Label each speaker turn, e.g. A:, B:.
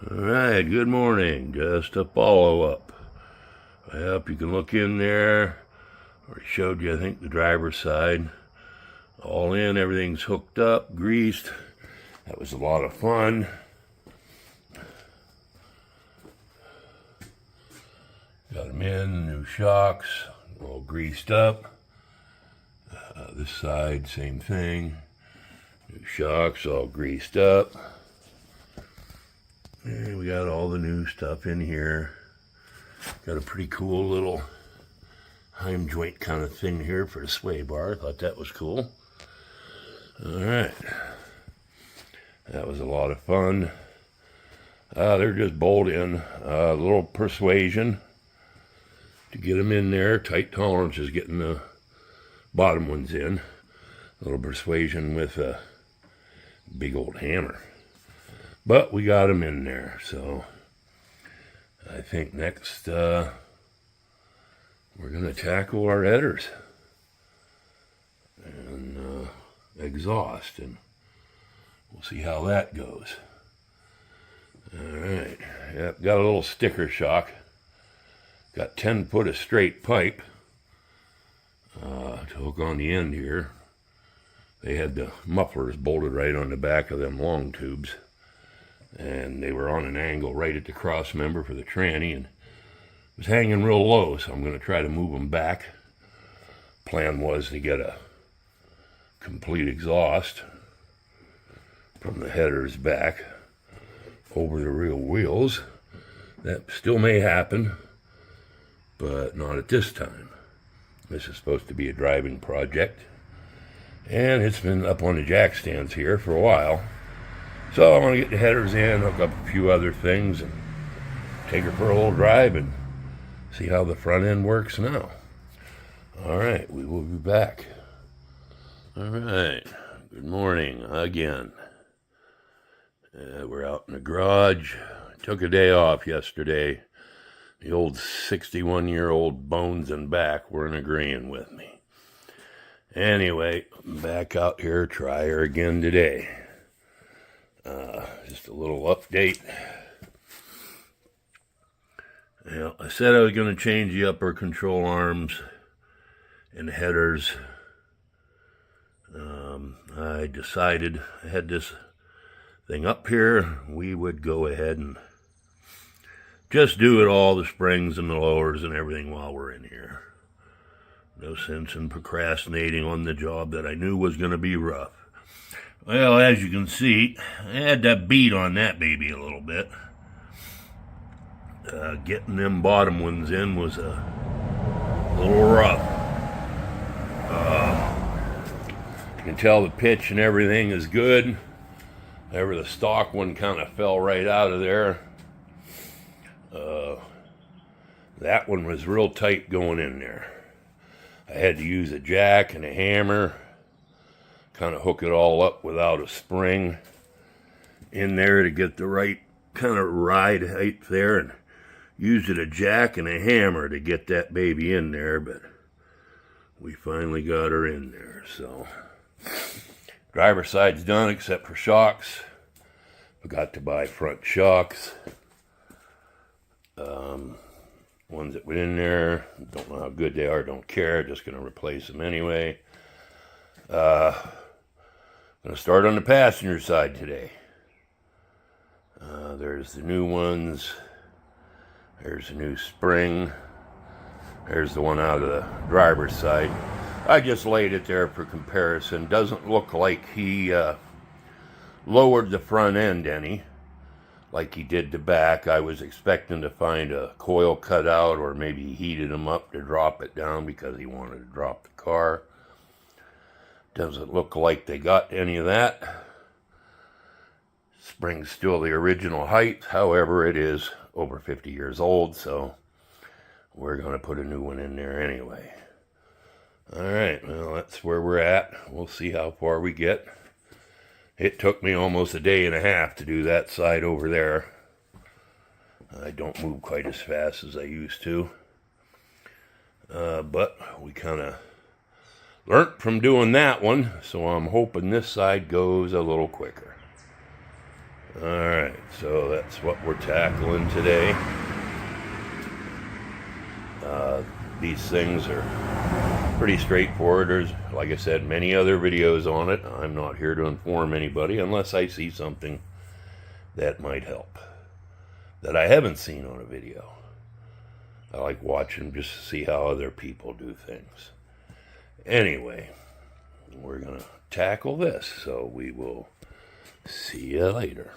A: Alright, good morning. Just a follow-up. I hope you can look in there. I showed you, I think, the driver's side. All in, everything's hooked up, greased. That was a lot of fun. Got them in, new shocks, all greased up. This side, same thing. New shocks, all greased up. And we got all the new stuff in here. Got a pretty cool little heim joint kind of thing here for the sway bar. I thought that was cool. Alright. That was a lot of fun. They're just bolted in. A little persuasion to get them in there. Tight tolerances getting the bottom ones in. A little persuasion with a big old hammer. But we got them in there, so I think next we're going to tackle our headers and exhaust, and we'll see how that goes. Alright, yep, got a little sticker shock. Got 10 foot of straight pipe to hook on the end here. They had the mufflers bolted right on the back of them long tubes. And they were on an angle right at the cross member for the tranny, and it was hanging real low, so I'm going to try to move them back. Plan was to get a complete exhaust from the headers back over the real wheels. That still may happen, but not at this time. This is supposed to be a driving project, and it's been up on the jack stands here for a while. So I want to get the headers in, hook up a few other things, and take her for a little drive and see how the front end works now. Alright, we will be back. Alright, good morning again. We're out in the garage. Took a day off yesterday. The old 61-year-old bones and back weren't agreeing with me. Anyway, I'm back out here, try her again today. Just a little update. Yeah, I said I was going to change the upper control arms and headers. I decided I had this thing up here. We would go ahead and just do it all, the springs and the lowers and everything while we're in here. No sense in procrastinating on the job that I knew was going to be rough. Well, as you can see, I had that beat on that baby a little bit. Getting them bottom ones in was a little rough. You can tell the pitch and everything is good. However, the stock one kind of fell right out of there. That one was real tight going in there. I had to use a jack and a hammer, kind of hook it all up without a spring in there to get the right kind of ride height there, and used a jack and a hammer to get that baby in there, but we finally got her in there. So driver's side's done except for shocks. Forgot to buy front shocks. Ones that went in there, don't know how good they are, don't care, just going to replace them anyway. Going to start on the passenger side today. There's the new ones. There's a new spring. There's the one out of the driver's side. I just laid it there for comparison. Doesn't look like he lowered the front end any, like he did the back. I was expecting to find a coil cut out, or maybe he heated them up to drop it down because he wanted to drop the car. Doesn't look like they got any of that. Spring's still the original height. However, it is over 50 years old, so we're going to put a new one in there anyway. Alright, well, that's where we're at. We'll see how far we get. It took me almost a day and a half to do that side over there. I don't move quite as fast as I used to. But we kind of learnt from doing that one, so I'm hoping this side goes a little quicker. Alright, so that's what we're tackling today. These things are pretty straightforward. There's, like I said, many other videos on it. I'm not here to inform anybody unless I see something that might help that I haven't seen on a video. I like watching just to see how other people do things. Anyway, we're going to tackle this, so we will see you later.